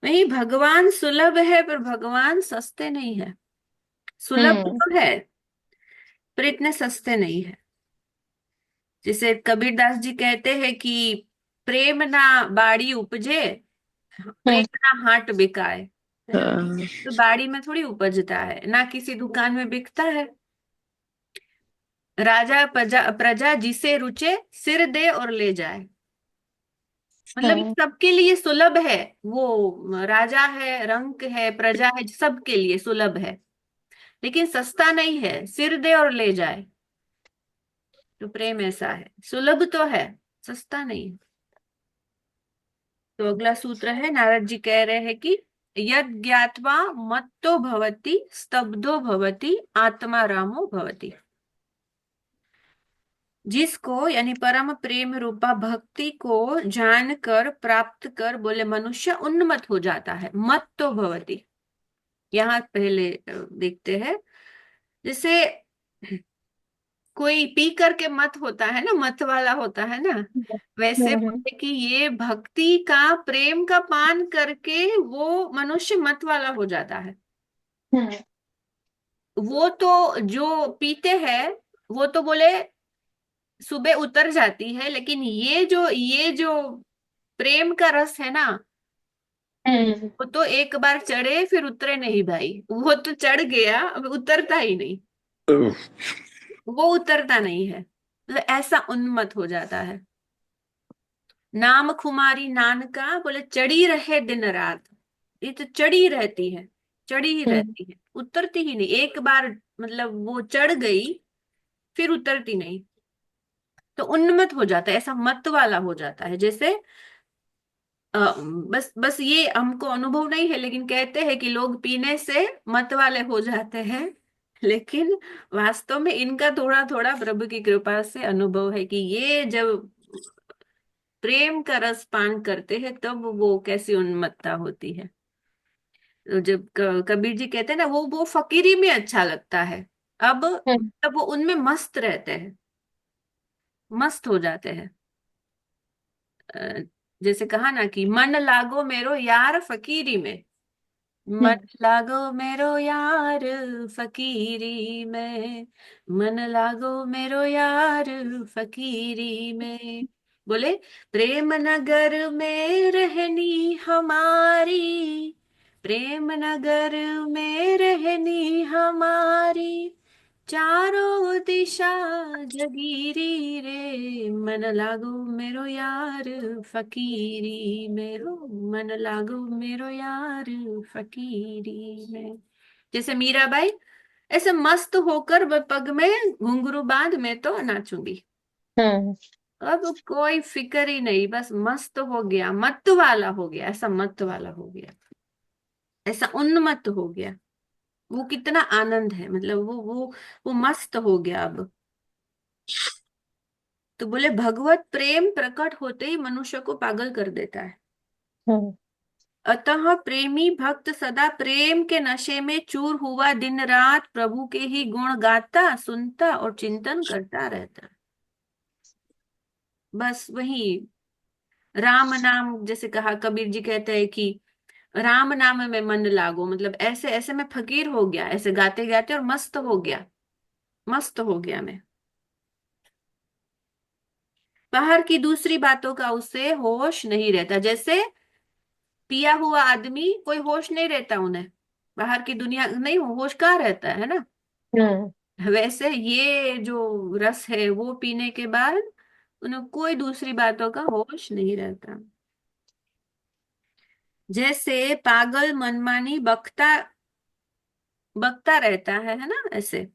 वही भगवान सुलभ है पर भगवान सस्ते नहीं है। सुलभ हम्म। तो है पर इतने सस्ते नहीं है। जैसे कबीरदास जी कहते हैं कि प्रेम ना बाड़ी उपजे, हम्म। प्रेम ना हाट बिकाए। है ना? हाँ। तो बाड़ी में थोड़ी उपजता है, ना किसी दुकान में बिकता है। राजा प्रजा प्रजा जिसे रुचे, सिर दे और ले जाए। मतलब ये हम्म। सबके लिए सुलभ है। वो राजा है, रंक है, प्रजा है, सबके लिए सुलभ है। लेकिन सस्ता नहीं है, सिर दे और ले जाए। तो प्रेम ऐसा है, सुलभ तो है, सस्ता नहीं है। तो अगला सूत्र है, नारद जी कह रहे हैं कि यद ज्ञात्वा मत्तो भवति स्तब्धो भवति आत्मा रामो भवति। जिसको यानी परम प्रेम रूपा भक्ति को जानकर प्राप्त कर बोले मनुष्य उन्मत्त हो जाता है। मत्तो भवति, यहाँ पहले देखते हैं। जैसे कोई पी करके मत होता है ना, मत वाला होता है ना, वैसे हम्म। बोले कि ये भक्ति का, प्रेम का पान करके वो मनुष्य मत वाला हो जाता है। हम्म। वो तो जो पीते हैं वो तो बोले सुबह उतर जाती है, लेकिन ये जो प्रेम का रस है ना, हम्म। वो तो एक बार चढ़े फिर उतरे नहीं भाई। वो तो चढ़ गया, अब उतरता ही नहीं। वो उतरता नहीं है, मतलब ऐसा उन्मत्त हो जाता है। नाम खुमारी नान का बोले चढ़ी रहे दिन रात। ये तो चढ़ी रहती है, चढ़ी ही हम्म। रहती है, उतरती ही नहीं। एक बार मतलब वो चढ़ गई फिर उतरती नहीं। तो उन्मत्त हो जाता है, ऐसा मत वाला हो जाता है। जैसे बस बस ये हमको अनुभव नहीं है, लेकिन कहते हैं कि लोग पीने से मत वाले हो जाते हैं। लेकिन वास्तव में इनका थोड़ा थोड़ा प्रभु की कृपा से अनुभव है कि ये जब प्रेम का रस पान करते हैं तब वो कैसी उन्मत्तता होती है। तो जब कबीर जी कहते हैं ना, वो फकीरी में अच्छा लगता है। अब हम्म। तब वो उनमें मस्त रहते हैं, मस्त हो जाते हैं। अ, जैसे कहा ना कि मन लागो मेरो यार फकीरी में, मन हम्म। लागो मेरो यार फकीरी में, मन लागो मेरो यार फकीरी में। बोले प्रेम नगर में रहनी हमारी, प्रेम नगर में रहनी हमारी, चारों दिशा जगीरी रे, मन लागो मेरो यार फकीरी मेरो, मन लागो मेरो यार फकीरी में। जैसे मीराबाई ऐसे मस्त होकर पग में घुंघरू बांध मैं तो नाचूंगी। हम्म। अब कोई फिक्र ही नहीं, बस मस्त हो गया, मत वाला हो गया, ऐसा मत वाला हो गया, ऐसा उन्मत्त हो गया। वो कितना आनंद है, मतलब वो मस्त हो गया अब। तो बोले भगवत प्रेम प्रकट होते ही मनुष्य को पागल कर देता है। हम्म। अतः प्रेमी भक्त सदा प्रेम के नशे में चूर हुआ दिन रात प्रभु के ही गुण गाता, सुनता और चिंतन करता रहता। बस वही राम नाम, जैसे कहा कबीर जी कहते हैं कि राम नाम में मन लागो, मतलब ऐसे ऐसे मैं फकीर हो गया, ऐसे गाते गाते और मस्त हो गया, मस्त हो गया मैं। बाहर की दूसरी बातों का उसे होश नहीं रहता। जैसे पिया हुआ आदमी कोई होश नहीं रहता उन्हें, बाहर की दुनिया नहीं, होश कहाँ रहता है ना। हम्म। वैसे ये जो रस है वो पीने के बाद उन्हें कोई दूसरी बातों का होश नहीं रहता। जैसे पागल मनमानी बकता बकता रहता है ना, ऐसे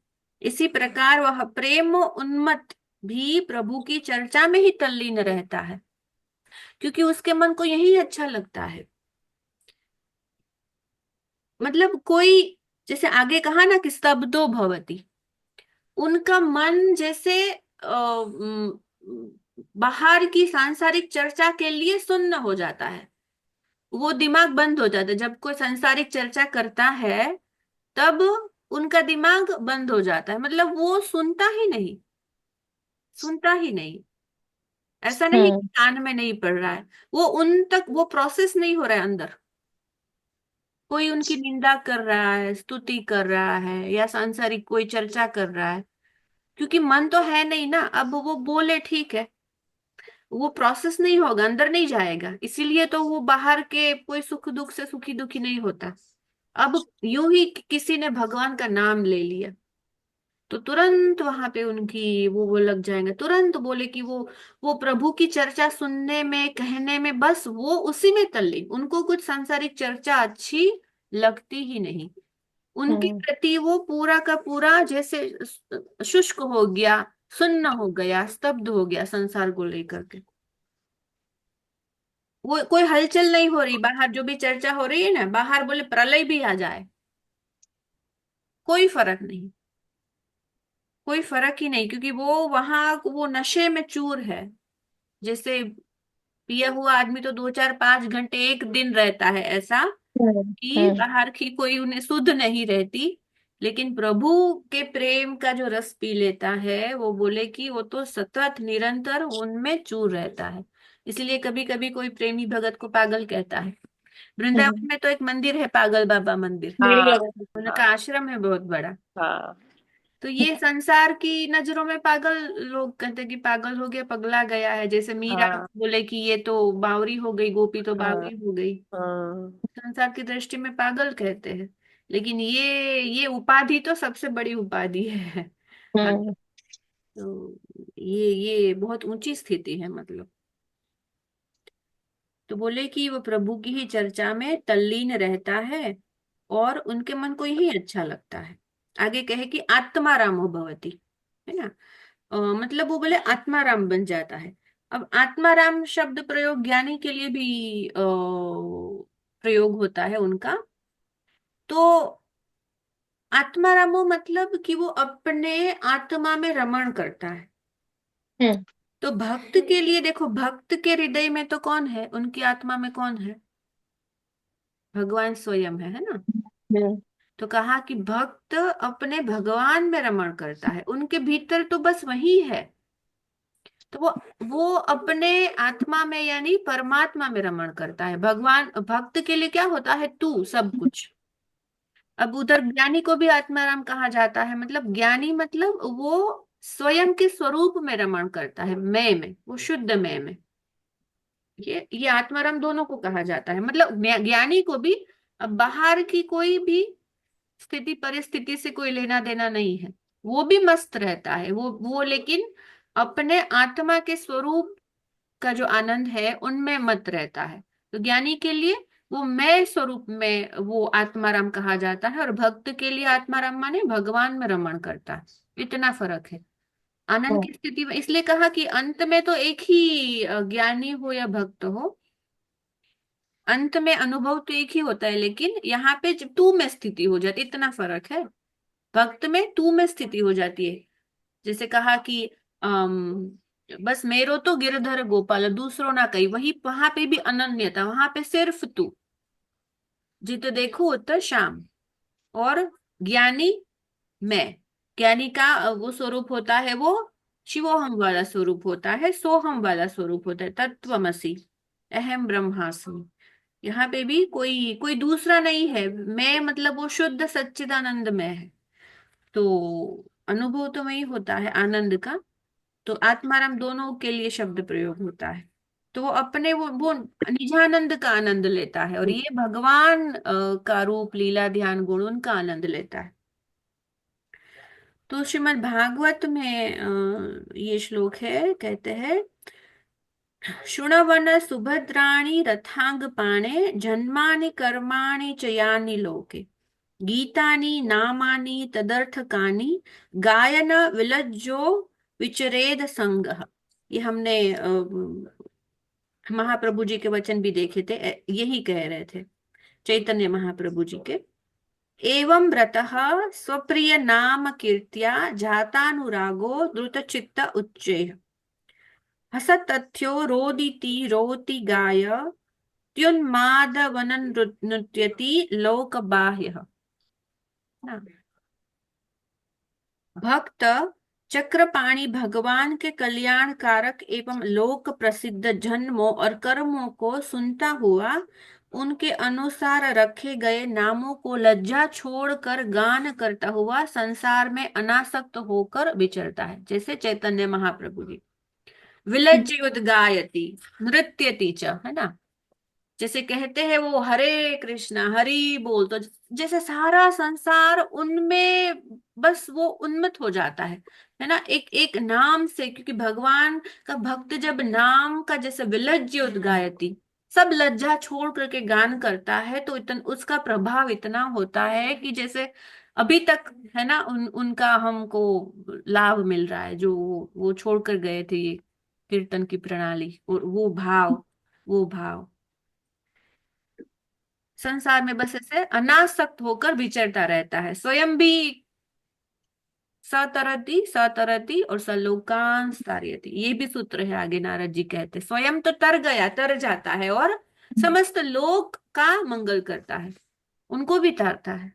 इसी प्रकार वह प्रेम उन्मत्त भी प्रभु की चर्चा में ही तल्लीन रहता है, क्योंकि उसके मन को यही अच्छा लगता है। मतलब कोई, जैसे आगे कहा ना कि स्तब्धो भवति, उनका मन जैसे बाहर की सांसारिक चर्चा के लिए सुन्न हो जाता है। वो दिमाग बंद हो जाता है जब कोई सांसारिक चर्चा करता है, तब उनका दिमाग बंद हो जाता है, मतलब वो सुनता ही नहीं, सुनता ही नहीं। ऐसा नहीं कि हम्म। कान में नहीं पड़ रहा है, वो उन तक वो प्रोसेस नहीं हो रहा है अंदर। कोई उनकी निंदा कर रहा है, स्तुति कर रहा है, या सांसारिक कोई चर्चा कर रहा है, क्योंकि मन तो है नहीं ना। अब वो बोले ठीक है, वो प्रोसेस नहीं होगा, अंदर नहीं जाएगा, इसीलिए तो वो बाहर के कोई सुख दुख से सुखी दुखी नहीं होता। अब यूं ही किसी ने भगवान का नाम ले लिया, तो तुरंत वहां पे उनकी वो लग जाएंगे, तुरंत बोले कि वो प्रभु की चर्चा सुनने में, कहने में, बस वो उसी में तल्लीन, उनको कुछ सांसारिक चर्चा अच्छी लगती ही नहीं। उनके हम्म प्रति वो पूरा का पूरा जैसे शुष्क हो गया, सुन्न हो गया, स्तब्ध हो गया संसार को लेकर के। वो कोई हलचल नहीं हो रही, बाहर जो भी चर्चा हो रही है ना, बाहर बोले प्रलय भी आ जाए, कोई फर्क नहीं, कोई फर्क ही नहीं, क्योंकि वो वहां वो नशे में चूर है। जैसे पिया हुआ आदमी तो 2 4 5 घंटे एक दिन रहता है ऐसा, हम्म कि हम्म बाहर की कोई उन्हें शुद्ध नहीं रहती। लेकिन प्रभु के प्रेम का जो रस पी लेता है, वो बोले कि वो तो सतत निरंतर उनमें चूर रहता है। इसलिए कभी कभी कोई प्रेमी भगत को पागल कहता है। हम्म। वृंदावन में तो एक मंदिर है, पागल बाबा मंदिर, हाँ उनका हाँ आश्रम है बहुत बड़ा। हाँ। तो ये संसार की नजरों में पागल, लोग कहते हैं कि पागल हो गया, पगला गया है। जैसे मीरा हाँ बोले कि ये तो बावरी हो गई, गोपी तो हाँ बावरी हो गई, हाँ। संसार की दृष्टि में पागल कहते हैं। लेकिन ये उपाधि तो सबसे बड़ी उपाधि है। हम्म तो ये बहुत ऊंची स्थिति है मतलब। तो बोले कि वो प्रभु की ही चर्चा में तल्लीन रहता है, और उनके मन को यही अच्छा लगता है। आगे कहे कि आत्मारामो भवति, है ना। मतलब वो बोले आत्माराम बन जाता है। अब आत्माराम शब्द प्रयोग ज्ञानी के लिए भी प्रयोग होता है उनका। तो आत्मारामो मतलब कि वो अपने आत्मा में रमण करता है। हम्म तो भक्त के लिए देखो, भक्त के हृदय में तो कौन है, उनकी आत्मा में कौन है, भगवान स्वयं है ना। हम्म तो कहा कि भक्त अपने भगवान में रमण करता है, उनके भीतर तो बस वही है। तो वो अपने आत्मा में यानी परमात्मा में रमण करता है। भगवान भक्त के लिए क्या होता है, तू सब कुछ। अब उधर ज्ञानी को भी आत्माराम कहा जाता है, मतलब ज्ञानी मतलब वो स्वयं के स्वरूप में रमण करता है, मैं में, वो शुद्ध मैं में। ये आत्माराम दोनों को कहा जाता है, मतलब ज्ञानी को भी। अब बाहर की कोई भी स्थिति परिस्थिति से कोई लेना देना नहीं है, वो भी मस्त रहता है, वो लेकिन अपने आत्मा के स्वरूप का जो आनंद है उनमें मत रहता है। तो ज्ञानी के लिए वो मैं स्वरूप में वो आत्माराम कहा जाता है, और भक्त के लिए आत्माराम माने भगवान में रमण करता है। इतना फर्क है आनंद हम्म की स्थिति में। इसलिए कहा कि अंत में तो एक ही ज्ञानी हो या भक्त हो, अंत में अनुभव तो एक ही होता है, लेकिन यहाँ पे जब तू में स्थिति हो जाती, इतना फर्क है। भक्त में तू में स्थिति हो जाती है। जैसे कहा कि बस मेरो तो गिरधर गोपाल, दूसरों ना कही, वही वहां पे भी अनन्यता, वहां पे सिर्फ तू, जित देखो उत श्याम। और ज्ञानी मैं, ज्ञानी का वो स्वरूप होता है, वो शिवोहम वाला स्वरूप होता है, सोहम वाला स्वरूप होता है, तत्वमसि, अहम ब्रह्मास्मि। यहाँ पे भी कोई कोई दूसरा नहीं है, मैं मतलब वो शुद्ध सच्चिदानंद में है। तो अनुभव तो वही होता है आनंद का। तो आत्माराम दोनों के लिए शब्द प्रयोग होता है। तो वो अपने वो निजानंद का आनंद लेता है, और ये भगवान का रूप लीला ध्यान गुण उनका आनंद लेता है। तो श्रीमद् भागवत में ये श्लोक है, कहते हैं, शृणवन सुभद्राणि रथांग पाणे जन्मानि कर्माणि च यानि लोके गीतानि नामानि तदर्थकानि गायन विलज्जो विचरेद संगः। ये हमने महाप्रभु जी के वचन भी देखे थे, यही कह रहे थे चैतन्य महाप्रभु जी के। एवं व्रतः स्वप्रिय नाम कीर्त्या जातानुरागो द्रुत चित्त उच्चैः हसतथ्यो रोदिति रोति गाय त्युन्मादवनं नृत्यति लोक बाह्यः। भक्त चक्रपाणि भगवान के कल्याण कारक एवं लोक प्रसिद्ध जन्मों और कर्मों को सुनता हुआ उनके अनुसार रखे गए नामों को लज्जा छोड़कर गान करता हुआ संसार में अनासक्त होकर विचरता है। जैसे चैतन्य महाप्रभु जी विलज्जयोद्गायति नृत्यति च, है ना। जैसे कहते हैं वो हरे कृष्णा हरि बोल, तो जैसे सारा संसार उनमें बस वो उन्मत्त हो जाता है ना, एक एक नाम से। क्योंकि भगवान का भक्त जब नाम का जैसे विलज्ज उद्गायति, सब लज्जा छोड़ करके गान करता है, तो उसका प्रभाव इतना होता है कि जैसे अभी तक है ना उनका हमको लाभ मिल रहा है, जो वो छोड़ कर गए थे ये कीर्तन की प्रणाली और वो भाव संसार में बस ऐसे अनासक्त होकर विचरता रहता है। स्वयं भी सतरति सतरति और सलोकान तारयति, ये भी सूत्र है आगे नारद जी कहते, स्वयं तो तर गया, तर जाता है, और समस्त लोक का मंगल करता है, उनको भी तारता है।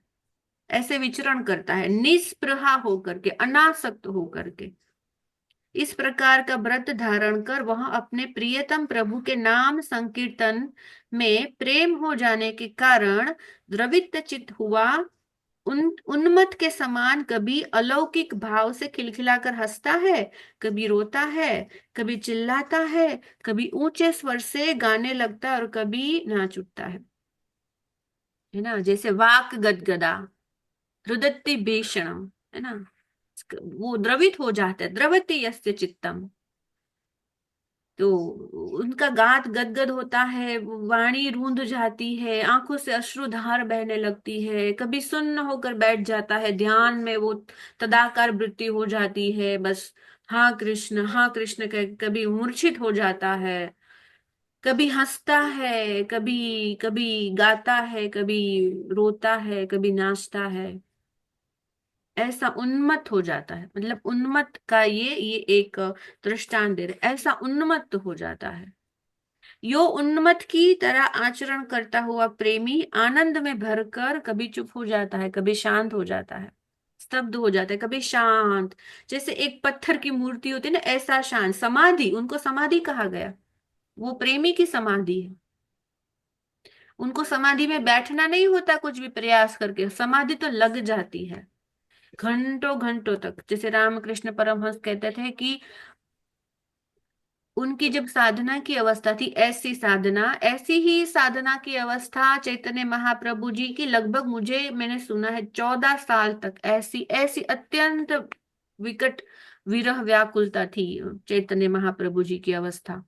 ऐसे विचरण करता है निस्पृहा होकर के, अनासक्त होकर के। इस प्रकार का व्रत धारण कर वह अपने प्रियतम प्रभु के नाम संकीर्तन में प्रेम हो जाने के कारण द्रवित चित्त हुआ, उन्मत्त के समान कभी अलौकिक भाव से खिलखिलाकर हंसता है, कभी रोता है, कभी चिल्लाता है, कभी ऊंचे स्वर से गाने लगता है, और कभी नाच उठता है ना। जैसे वाक गदगदा, रुदत्ति भीषणम, है ना, वो द्रवित हो जाता है, द्रवति यस्य चित्तम। तो उनका गात गदगद होता है, वाणी रूंध जाती है, आंखों से अश्रुधार बहने लगती है, कभी सुन्न होकर बैठ जाता है, ध्यान में वो तदाकार वृत्ति हो जाती है, बस हाँ कृष्ण कह, कभी मूर्छित हो जाता है, कभी हंसता है, कभी कभी गाता है, कभी रोता है, कभी नाचता है। ऐसा उन्मत्त हो जाता है, मतलब उन्मत्त का ये एक दृष्टांत दे रहे, ऐसा उन्मत्त हो जाता है। यो उन्मत्त की तरह आचरण करता हुआ प्रेमी आनंद में भरकर कभी चुप हो जाता है, कभी शांत हो जाता है, स्तब्ध हो जाता है, कभी शांत। जैसे एक पत्थर की मूर्ति होती है ना, ऐसा शांत, समाधि, उनको समाधि कहा गया, वो प्रेमी की समाधि है। उनको समाधि में बैठना नहीं होता कुछ भी प्रयास करके, समाधि तो लग जाती है घंटों घंटों तक। जैसे रामकृष्ण परमहंस कहते थे कि उनकी जब साधना की अवस्था थी, ऐसी साधना, ऐसी ही साधना की अवस्था चैतन्य महाप्रभु जी की लगभग, मुझे मैंने सुना है 14 साल तक ऐसी ऐसी अत्यंत विकट विरह व्याकुलता थी चैतन्य महाप्रभु जी की अवस्था।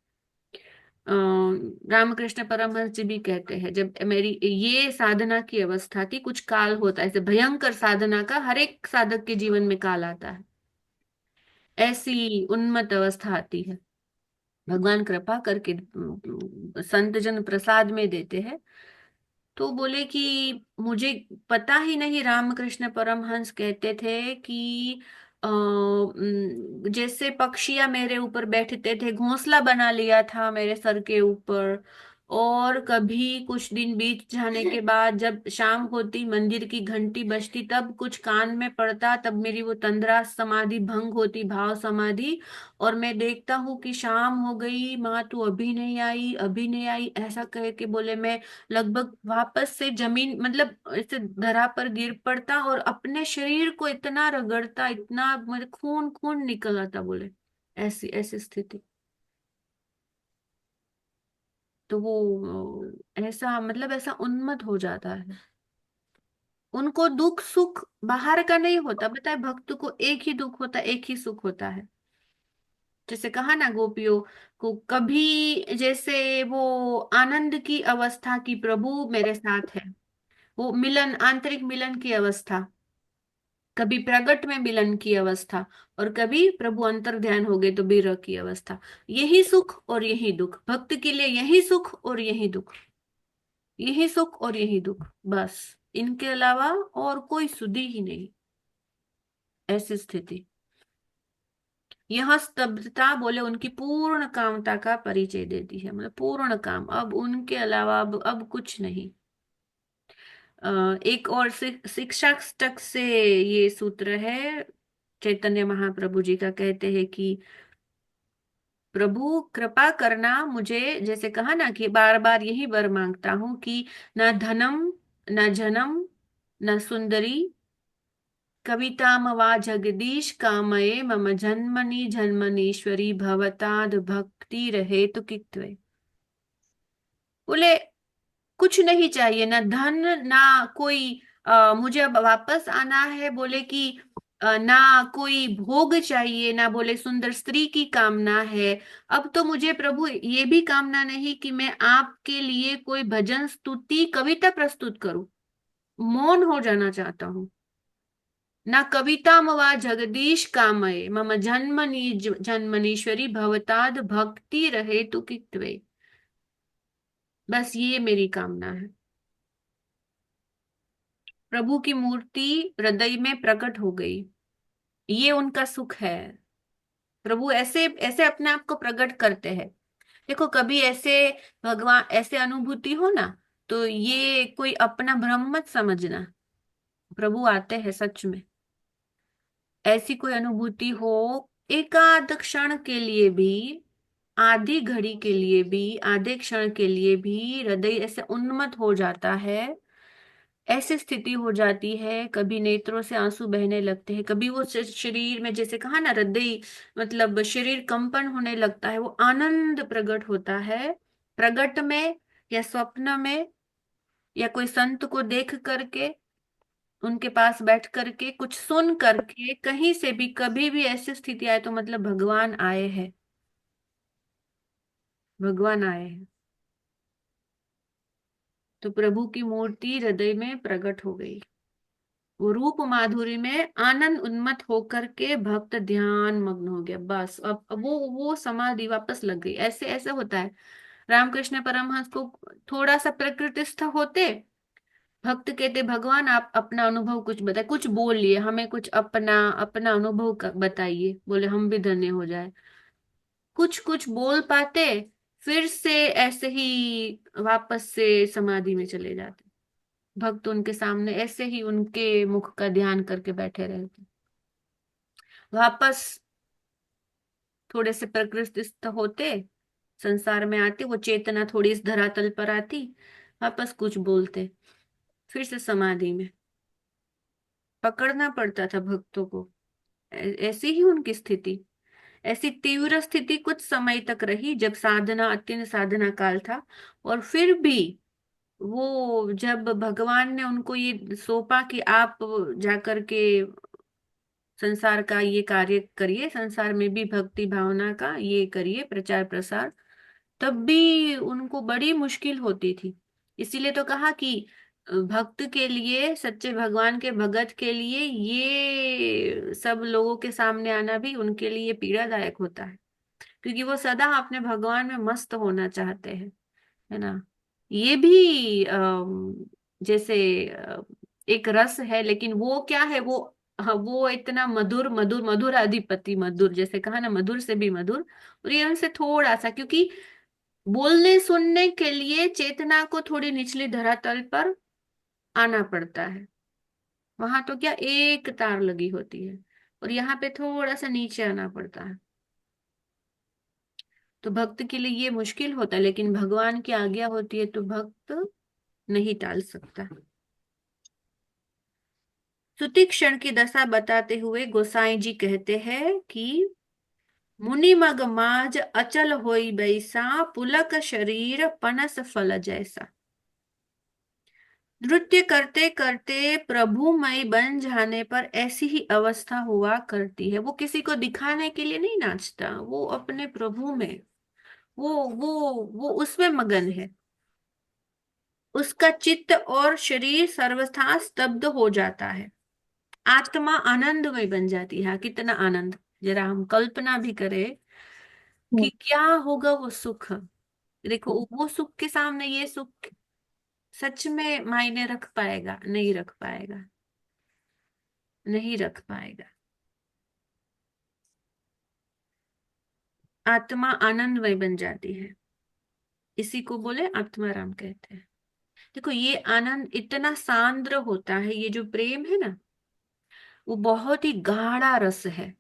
रामकृष्ण परमहंस जी भी कहते हैं, जब मेरी ये साधना की अवस्था थी, कुछ काल होता है ऐसे भयंकर साधना का, हर एक साधक के जीवन में काल आता है, ऐसी उन्मत्त अवस्था आती है। भगवान कृपा करके संत जन प्रसाद में देते हैं। तो बोले कि मुझे पता ही नहीं, रामकृष्ण परमहंस कहते थे कि जैसे पक्षियां मेरे ऊपर बैठते थे, घोंसला बना लिया था मेरे सर के ऊपर, और कभी कुछ दिन बीत जाने के बाद जब शाम होती, मंदिर की घंटी बजती, तब कुछ कान में पड़ता, तब मेरी वो तंद्रा समाधि भंग होती, भाव समाधि, और मैं देखता हूँ कि शाम हो गई, माँ तू अभी नहीं आई, अभी नहीं आई, ऐसा कह के बोले मैं लगभग वापस से जमीन, मतलब ऐसे धरा पर गिर पड़ता, और अपने शरीर को इतना रगड़ता, इतना मेरे खून खून निकल आता, बोले ऐसी ऐसी स्थिति। तो वो ऐसा, मतलब ऐसा उन्मत्त हो जाता है। उनको दुख सुख बाहर का नहीं होता, बताए भक्त को एक ही दुख होता है, एक ही सुख होता है। जैसे कहा ना गोपियों को, कभी जैसे वो आनंद की अवस्था की प्रभु मेरे साथ है, वो मिलन, आंतरिक मिलन की अवस्था, कभी प्रगट में मिलन की अवस्था, और कभी प्रभु अंतर ध्यान हो गए तो विरह की अवस्था। यही सुख और यही दुख, भक्त के लिए यही सुख और यही दुख, यही सुख और यही दुख, बस इनके अलावा और कोई सुधि ही नहीं। ऐसी स्थिति, यह स्तब्धता बोले उनकी पूर्ण कामता का परिचय देती है, मतलब पूर्ण काम, अब उनके अलावा अब कुछ नहीं। एक और शिक्षा टक से ये सूत्र है, चैतन्य महाप्रभु जी का, कहते हैं कि प्रभु कृपा करना मुझे, जैसे कहा ना कि बार बार यही वर मांगता हूं कि न धनम, न जनम, न सुंदरी, कविताम वा जगदीश कामये, मम जन्मनि जन्मनीश्वरी भवताद भक्ति रहे तो कित्वे। बोले कुछ नहीं चाहिए, ना धन, ना कोई मुझे अब वापस आना है, बोले कि ना कोई भोग चाहिए, ना बोले सुंदर स्त्री की कामना है। अब तो मुझे प्रभु ये भी कामना नहीं कि मैं आपके लिए कोई भजन स्तुति कविता प्रस्तुत करूं, मौन हो जाना चाहता हूं। ना कविता वा जगदीश कामये, मम जन्मनि जन्मनीश्वरी भवताद भक्ति रहे तु कित्वे। बस ये मेरी कामना है। प्रभु की मूर्ति हृदय में प्रकट हो गई, ये उनका सुख है। प्रभु ऐसे ऐसे अपने आप को प्रकट करते हैं। देखो कभी ऐसे भगवान ऐसे अनुभूति हो ना, तो ये कोई अपना भ्रम मत समझना, प्रभु आते हैं सच में। ऐसी कोई अनुभूति हो, एकाध क्षण के लिए भी, आधी घड़ी के लिए भी, आधे क्षण के लिए भी हृदय ऐसे उन्मत्त हो जाता है, ऐसी स्थिति हो जाती है, कभी नेत्रों से आंसू बहने लगते हैं, कभी वो शरीर में, जैसे कहा ना हृदय मतलब शरीर कंपन होने लगता है, वो आनंद प्रकट होता है, प्रगट में या स्वप्न में, या कोई संत को देख करके, उनके पास बैठ करके, कुछ सुन करके, कहीं से भी कभी भी ऐसी स्थिति आए तो मतलब भगवान आए हैं, भगवान आए हैं। तो प्रभु की मूर्ति हृदय में प्रकट हो गई, वो रूप माधुरी में आनंद उन्मत्त होकर के भक्त ध्यान मग्न हो गया। बस अब वो समाधि वापस लग गई। ऐसे ऐसे होता है। रामकृष्ण परमहंस को थोड़ा सा प्रकृतिस्थ होते, भक्त कहते भगवान आप अपना अनुभव कुछ बताए, कुछ बोल लिए हमें, कुछ अपना अपना अनुभव बताइए, बोले हम भी धन्य हो जाए। कुछ कुछ बोल पाते, फिर से ऐसे ही वापस से समाधि में चले जाते। भक्त उनके सामने ऐसे ही उनके मुख का ध्यान करके बैठे रहते, वापस थोड़े से प्रकृतिस्थ होते, संसार में आते, वो चेतना थोड़ी इस धरातल पर आती, वापस कुछ बोलते, फिर से समाधि में। पकड़ना पड़ता था भक्तों को। ऐसी ही उनकी स्थिति, ऐसी तीव्र स्थिति कुछ समय तक रही, जब साधना अत्यंत साधना काल था। और फिर भी वो जब भगवान ने उनको ये सौंपा कि आप जाकर के संसार का ये कार्य करिए, संसार में भी भक्ति भावना का ये करिए प्रचार प्रसार, तब भी उनको बड़ी मुश्किल होती थी। इसीलिए तो कहा कि भक्त के लिए, सच्चे भगवान के भगत के लिए ये सब लोगों के सामने आना भी उनके लिए पीड़ादायक होता है, क्योंकि वो सदा अपने भगवान में मस्त होना चाहते हैं, है ना। ये भी जैसे एक रस है, लेकिन वो क्या है, वो हाँ, वो इतना मधुर मधुर मधुर अधिपति मधुर, जैसे कहा ना मधुर से भी मधुर। और ये उनसे थोड़ा सा, क्योंकि बोलने सुनने के लिए चेतना को थोड़ी निचली धरातल पर आना पड़ता है। वहां तो क्या एक तार लगी होती है, और यहाँ पे थोड़ा सा नीचे आना पड़ता है। तो भक्त के लिए ये मुश्किल होता है, लेकिन भगवान की आज्ञा होती है तो भक्त नहीं टाल सकता। श्रुति क्षण की दशा बताते हुए गोसाई जी कहते हैं कि मुनि मग माज अचल होई बैसा, पुलक शरीर पनस फल जैसा। नृत्य करते करते प्रभुमय बन जाने पर ऐसी ही अवस्था हुआ करती है। वो किसी को दिखाने के लिए नहीं नाचता, वो अपने प्रभु में, वो उसमें मगन है। उसका चित्त और शरीर सर्वस्था स्तब्ध हो जाता है, आत्मा आनंदमय बन जाती है। हाँ, कितना आनंद, जरा हम कल्पना भी करें कि क्या होगा वो सुख। देखो वो सुख के सामने ये सुख सच में मायने रख पाएगा? नहीं रख पाएगा, नहीं रख पाएगा। आत्मा आनंदमय बन जाती है, इसी को बोले आत्माराम कहते हैं। देखो ये आनंद इतना सांद्र होता है, ये जो प्रेम है ना, वो बहुत ही गाढ़ा रस है।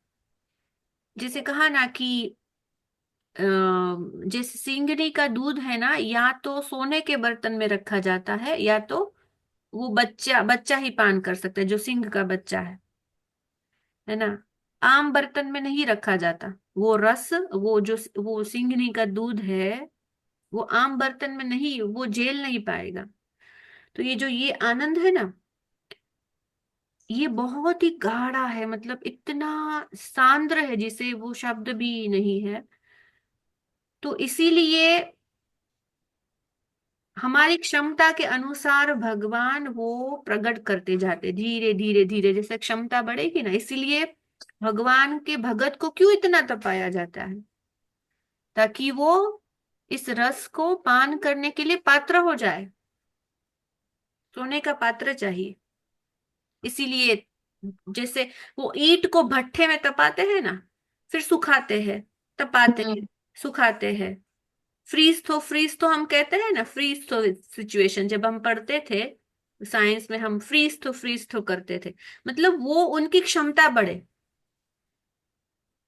जैसे कहा ना कि जैसे सिंगनी का दूध है ना, या तो सोने के बर्तन में रखा जाता है, या तो वो बच्चा बच्चा ही पान कर सकता है, जो सिंह का बच्चा है ना। आम बर्तन में नहीं रखा जाता वो रस। वो सिंगनी का दूध है, वो आम बर्तन में नहीं, वो झेल नहीं पाएगा। तो ये आनंद है ना, ये बहुत ही गाढ़ा है, मतलब इतना सांद्र है जिसे वो शब्द भी नहीं है। तो इसीलिए हमारी क्षमता के अनुसार भगवान वो प्रकट करते जाते, धीरे धीरे धीरे, जैसे क्षमता बढ़ेगी ना। इसीलिए भगवान के भगत को क्यों इतना तपाया जाता है? ताकि वो इस रस को पान करने के लिए पात्र हो जाए। सोने का पात्र चाहिए। इसीलिए जैसे वो ईंट को भट्ठे में तपाते हैं ना, फिर सुखाते हैं, तपाते हैं, हम्म। सुखाते हैं। फ्रीज तो हम कहते हैं ना, फ्रीज तो सिचुएशन जब हम पढ़ते थे साइंस में, हम फ्रीज तो करते थे। मतलब वो उनकी क्षमता बढ़े,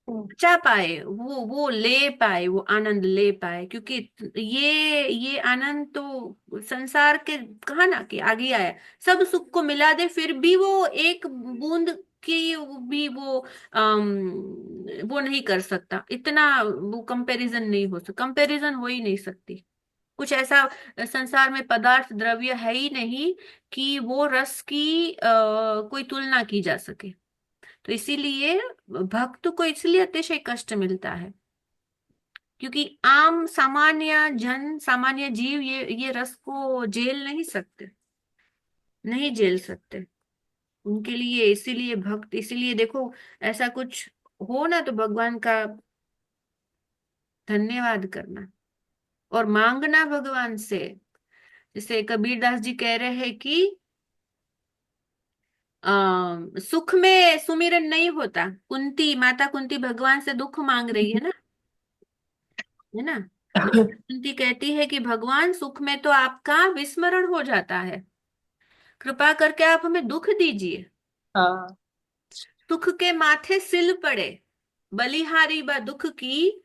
हम्म। बचा पाए, वो ले पाए, वो आनंद ले पाए। क्योंकि ये आनंद तो संसार के, कहा ना कि आगे आया, सब सुख को मिला दे फिर भी वो एक बूंद की भी वो नहीं कर सकता इतना। वो कंपैरिजन नहीं हो सकता, कंपैरिजन हो ही नहीं सकती। कुछ ऐसा संसार में पदार्थ द्रव्य है ही नहीं कि वो रस की कोई तुलना की जा सके। तो इसीलिए भक्त को इसलिए अतिशय कष्ट मिलता है, क्योंकि आम सामान्य जीव ये रस को झेल नहीं सकते, नहीं झेल सकते। उनके लिए इसीलिए भक्त, इसीलिए देखो, ऐसा कुछ हो ना तो भगवान का धन्यवाद करना और मांगना भगवान से। जैसे कबीरदास जी कह रहे हैं कि सुख में सुमिरन नहीं होता। माता कुंती भगवान से दुख मांग रही है ना। कुंती कहती है कि भगवान, सुख में तो आपका विस्मरण हो जाता है, कृपा करके आप हमें दुख दीजिए। हाँ। सुख के माथे सिल पड़े, बलिहारी बा दुख की,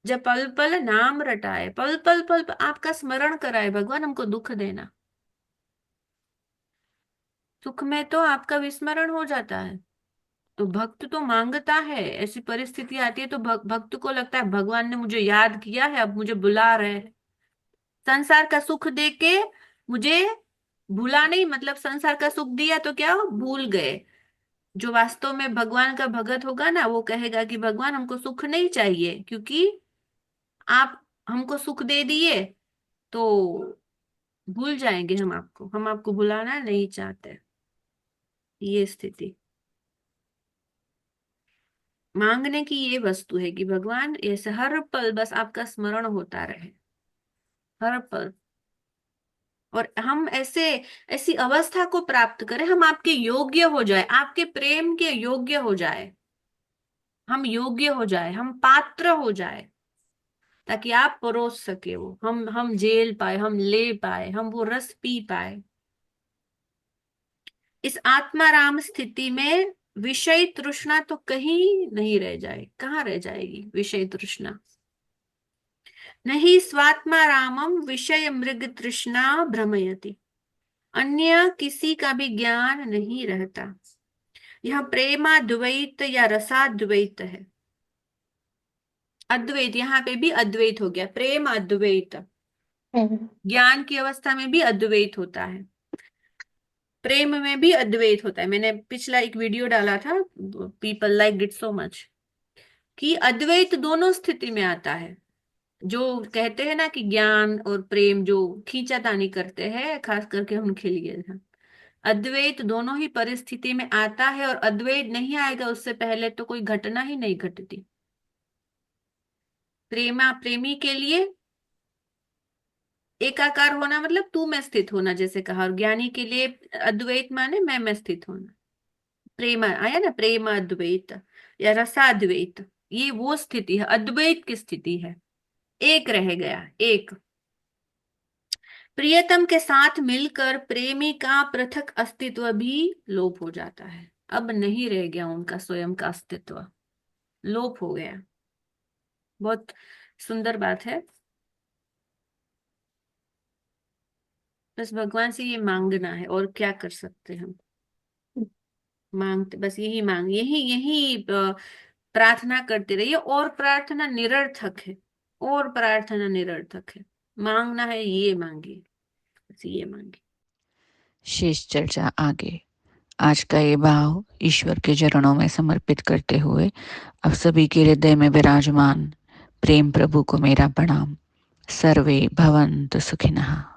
जब पल पल नाम रटाए। पल पल आपका स्मरण कराए भगवान, हमको दुख देना। सुख में तो आपका विस्मरण हो जाता है। तो भक्त तो मांगता है, ऐसी परिस्थिति आती है तो भक्त को लगता है भगवान ने मुझे याद किया है, अब मुझे बुला रहे हैं। संसार का सुख दे के मुझे भूला नहीं, मतलब संसार का सुख दिया तो क्या भूल गए। जो वास्तव में भगवान का भगत होगा ना, वो कहेगा कि भगवान हमको सुख नहीं चाहिए, क्योंकि आप हमको सुख दे दिए तो भूल जाएंगे हम आपको भुलाना नहीं चाहते। ये स्थिति मांगने की ये वस्तु है कि भगवान ऐसे हर पल बस आपका स्मरण होता रहे, हर पल। और हम ऐसे ऐसी अवस्था को प्राप्त करें, हम आपके योग्य हो जाए, आपके प्रेम के योग्य हो जाए, हम योग्य हो जाए, हम पात्र हो जाए, ताकि आप परोस सके वो, हम झेल पाए, हम ले पाए, हम वो रस पी पाए। इस आत्माराम स्थिति में विषय तृष्णा तो कहीं नहीं रह जाए, कहाँ रह जाएगी विषय तृष्णा? नहीं स्वात्मा रामम विषय मृग तृष्णा भ्रमयति। अन्य किसी का भी ज्ञान नहीं रहता। यह प्रेमाद्वैत या रसाद्वैत है। अद्वैत, यहाँ पे भी अद्वैत हो गया, प्रेम अद्वैत। हम्म। ज्ञान की अवस्था में भी अद्वैत होता है, प्रेम में भी अद्वैत होता है। मैंने पिछला एक वीडियो डाला था, people like it so much, कि अद्वैत दोनों स्थिति में आता है। जो कहते हैं ना कि ज्ञान और प्रेम जो खींचातानी करते हैं, खास करके उनके लिए था। अद्वैत दोनों ही परिस्थिति में आता है, और अद्वैत नहीं आएगा उससे पहले तो कोई घटना ही नहीं घटती। प्रेमी के लिए एकाकार होना मतलब तू में स्थित होना, जैसे कहा। और ज्ञानी के लिए अद्वैत माने मैं में स्थित होना। प्रेम आया ना, प्रेम अद्वैत या रसाद्वैत, ये वो स्थिति है, अद्वैत की स्थिति है। एक रह गया, एक। प्रियतम के साथ मिलकर प्रेमी का पृथक अस्तित्व भी लोप हो जाता है। अब नहीं रह गया उनका स्वयं का अस्तित्व, लोप हो गया। बहुत सुंदर बात है। बस भगवान से ये मांगना है, और क्या कर सकते हैं हम। मांगते बस यही मांग, यही यही प्रार्थना करते रहिए। और प्रार्थना निरर्थक है, और प्रार्थना निरर्थक है। मांगना है, ये मांगिए, बस ये मांगिए। शेष चर्चा आगे। आज का ये भाव ईश्वर के चरणों में समर्पित करते हुए अब सभी के हृदय में विराजमान प्रेम प्रभु को मेरा प्रणाम। सर्वे भवन्तु सुखिनः।